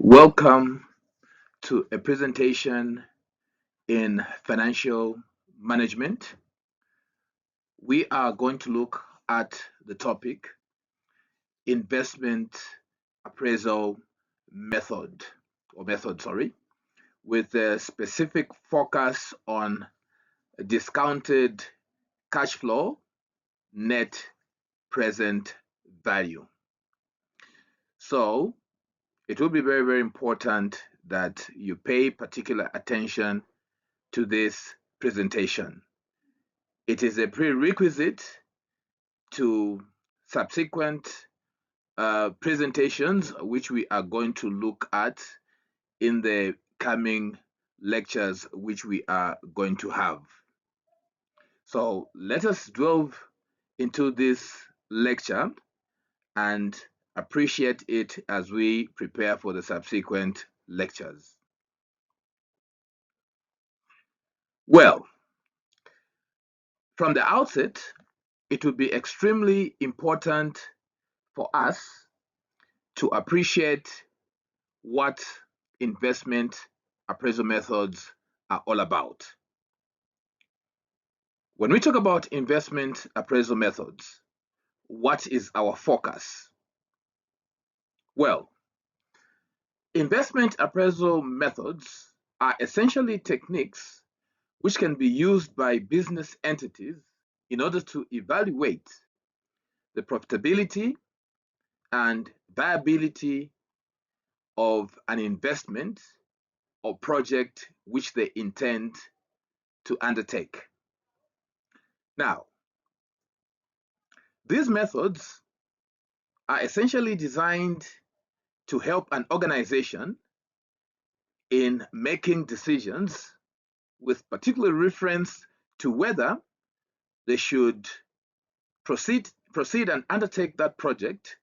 Welcome to a presentation in financial management. We are going to look at the topic investment appraisal method or method, with a specific focus on discounted cash flow, net present value. So it will be very, very important that you pay particular attention to this presentation. It is a prerequisite to subsequent presentations, which we are going to look at in the coming lectures, which we are going to have. So let us delve into this lecture and appreciate it as we prepare for the subsequent lectures. Well, from the outset, it will be extremely important for us to appreciate what investment appraisal methods are all about. When we talk about investment appraisal methods, what is our focus? Well, investment appraisal methods are essentially techniques which can be used by business entities in order to evaluate the profitability and viability of an investment or project which they intend to undertake. Now, these methods are essentially designed to help an organization in making decisions with particular reference to whether they should proceed and undertake that project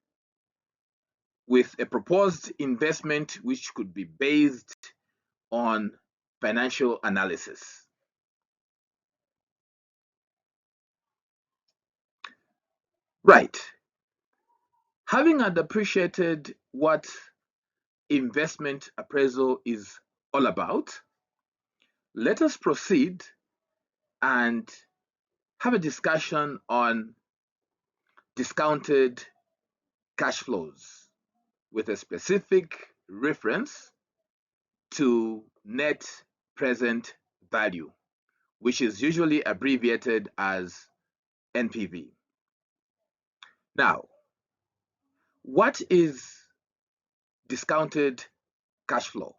with a proposed investment which could be based on financial analysis. Right. Having appreciated what investment appraisal is all about, let us proceed and have a discussion on discounted cash flows with a specific reference to net present value, which is usually abbreviated as NPV. Now, what is discounted cash flow?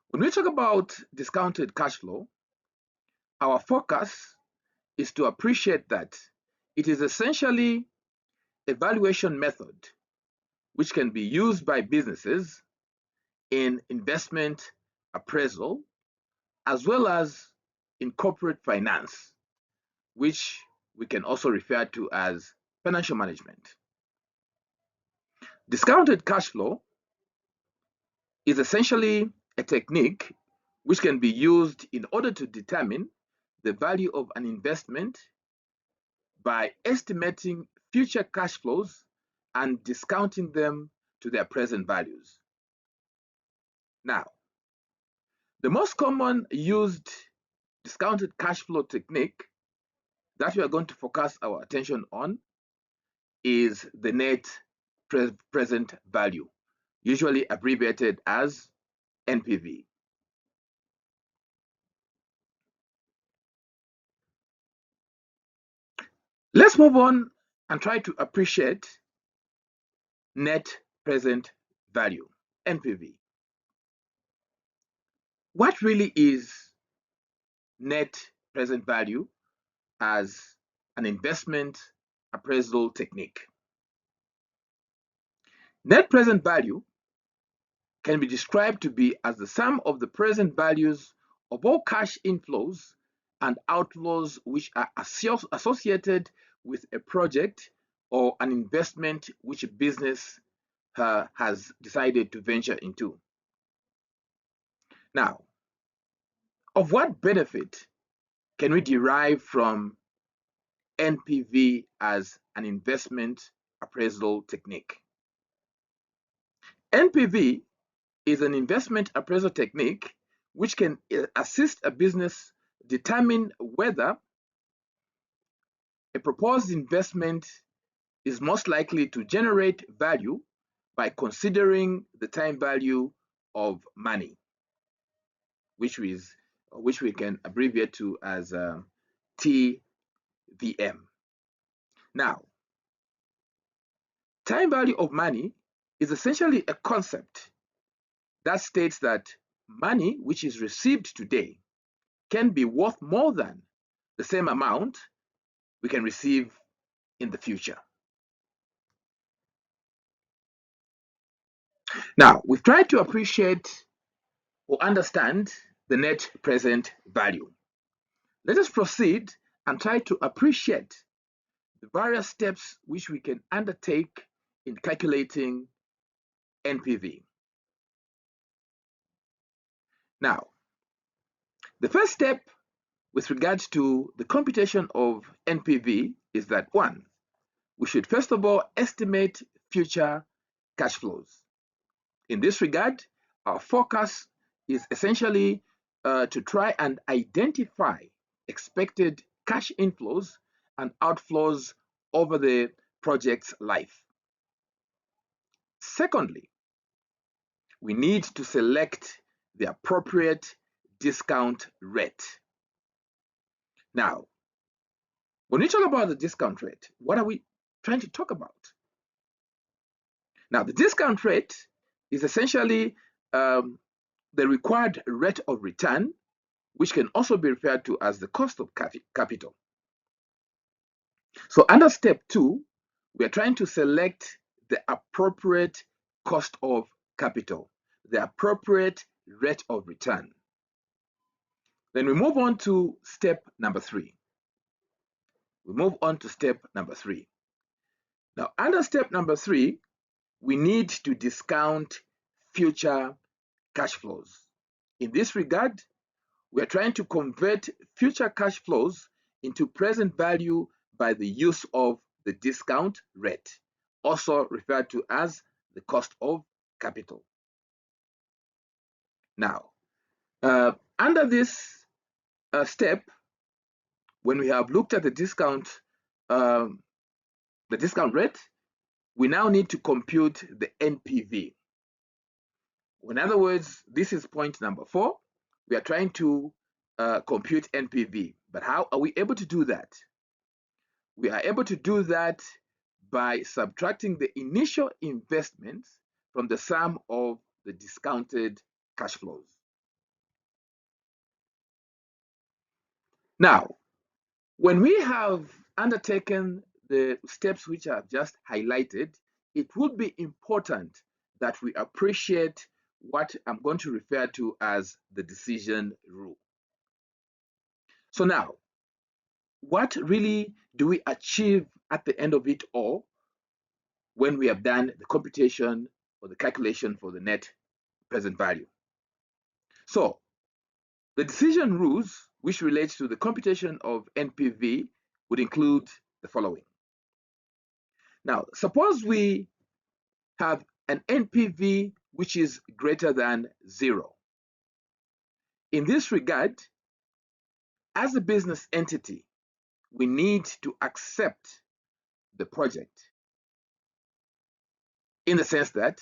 When we talk about discounted cash flow, our focus is to appreciate that it is essentially a valuation method which can be used by businesses in investment appraisal as well as in corporate finance, which we can also refer to as financial management. Discounted cash flow is essentially a technique which can be used in order to determine the value of an investment by estimating future cash flows and discounting them to their present values. Now, the most common used discounted cash flow technique that we are going to focus our attention on is the net present value, usually abbreviated as NPV. Let's move on and try to appreciate net present value, NPV. What really is net present value as an investment appraisal technique? Net present value can be described to be as the sum of the present values of all cash inflows and outflows which are associated with a project or an investment which a business has decided to venture into. Now, of what benefit can we derive from NPV as an investment appraisal technique? NPV is an investment appraisal technique which can assist a business determine whether a proposed investment is most likely to generate value by considering the time value of money, which we can abbreviate to as TVM. Now, time value of money is essentially a concept that states that money which is received today can be worth more than the same amount we can receive in the future. Now, we've tried to appreciate or understand the net present value. Let us proceed and try to appreciate the various steps which we can undertake in calculating NPV. Now, the first step with regards to the computation of NPV is that one, we should first of all estimate future cash flows. In this regard, our focus is essentially to try and identify expected cash inflows and outflows over the project's life. Secondly, we need to select the appropriate discount rate. Now, when we talk about the discount rate, what are we trying to talk about? Now, the discount rate is essentially the required rate of return, which can also be referred to as the cost of capital. So under step 2, we are trying to select the appropriate cost of capital, the appropriate rate of return. Then we move on to step number 3. Now, under step number 3, we need to discount future cash flows. In this regard, we are trying to convert future cash flows into present value by the use of the discount rate, also referred to as the cost of capital. Now, under this step, when we have looked at the discount rate, we now need to compute the NPV. In other words, this is point number 4. We are trying to compute NPV. But how are we able to do that? We are able to do that by subtracting the initial investments from the sum of the discounted cash flows. Now, when we have undertaken the steps which I've just highlighted, it would be important that we appreciate what I'm going to refer to as the decision rule. So now, what really do we achieve at the end of it all when we have done the computation or the calculation for the net present value? So the decision rules which relates to the computation of NPV would include the following. Now, suppose we have an NPV which is greater than 0. In this regard, as a business entity, we need to accept the project in the sense that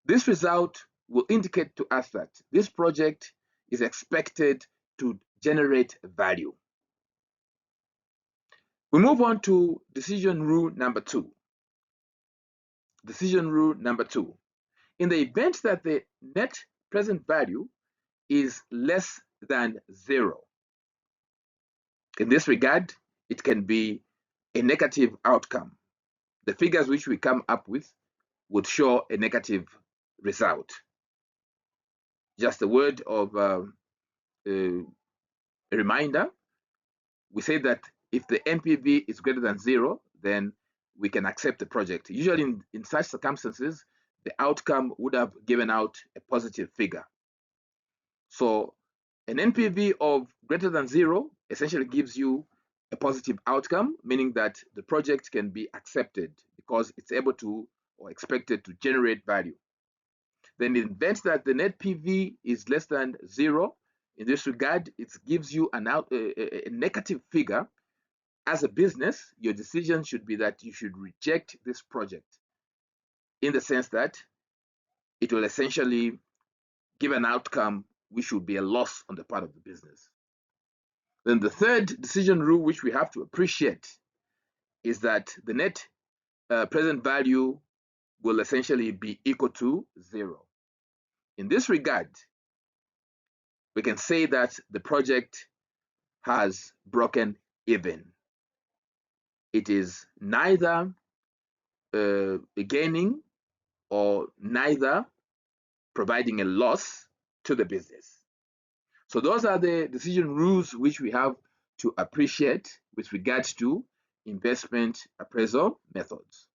this result will indicate to us that this project is expected to generate value. We move on to decision rule number 2. Decision rule number 2. In the event that the net present value is less than 0, in this regard, it can be a negative outcome. The figures which we come up with would show a negative result. Just a word of a reminder, we say that if the NPV is greater than 0, then we can accept the project. Usually in such circumstances, the outcome would have given out a positive figure. So an NPV of greater than 0 essentially gives you a positive outcome, meaning that the project can be accepted because it's able to or expected to generate value. Then in the event that the net PV is less than 0, in this regard, it gives you a negative figure. As a business, your decision should be that you should reject this project, in the sense that it will essentially give an outcome which would be a loss on the part of the business. Then the third decision rule which we have to appreciate is that the net present value will essentially be equal to 0. In this regard, we can say that the project has broken even. It is neither gaining or neither providing a loss to the business. So those are the decision rules which we have to appreciate with regards to investment appraisal methods.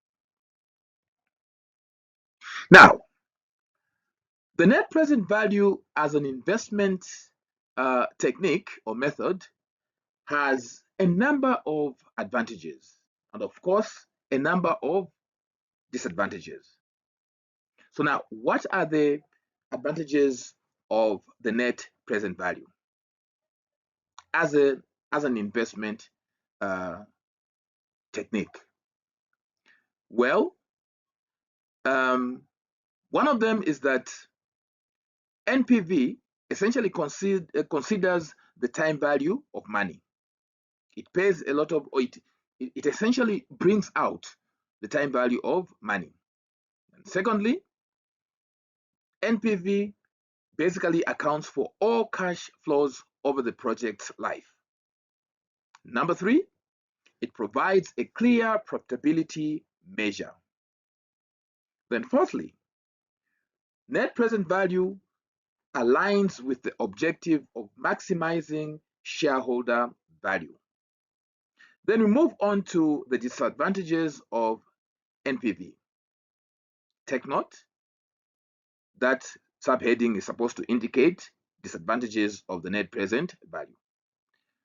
Now, the net present value as an investment technique or method has a number of advantages and, of course, a number of disadvantages. So now, what are the advantages of the net present value as an investment technique? Well, one of them is that NPV essentially considers the time value of money. It pays a lot of, or it essentially brings out the time value of money. And secondly, NPV basically accounts for all cash flows over the project's life. Number 3, it provides a clear profitability measure. Then fourthly, net present value aligns with the objective of maximizing shareholder value. Then we move on to the disadvantages of NPV. Take note that subheading is supposed to indicate disadvantages of the net present value.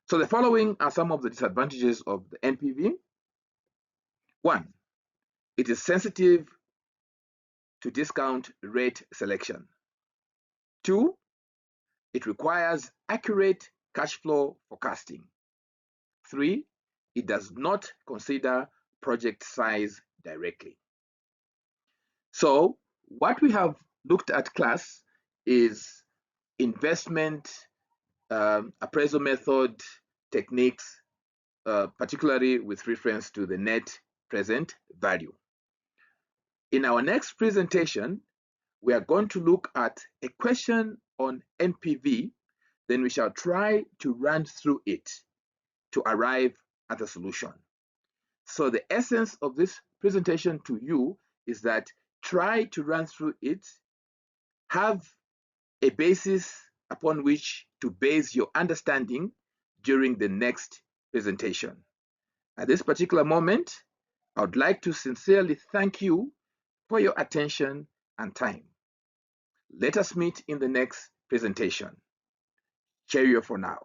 So the following are some of the disadvantages of the NPV. 1, it is sensitive to discount rate selection. 2, it requires accurate cash flow forecasting. 3, it does not consider project size directly. So what we have looked at, class, is investment appraisal method techniques, particularly with reference to the net present value. In our next presentation, we are going to look at a question on NPV, then we shall try to run through it to arrive at a solution. So the essence of this presentation to you is that try to run through it, have a basis upon which to base your understanding during the next presentation. At this particular moment, I would like to sincerely thank you for your attention and time. Let us meet in the next presentation. Cheerio for now.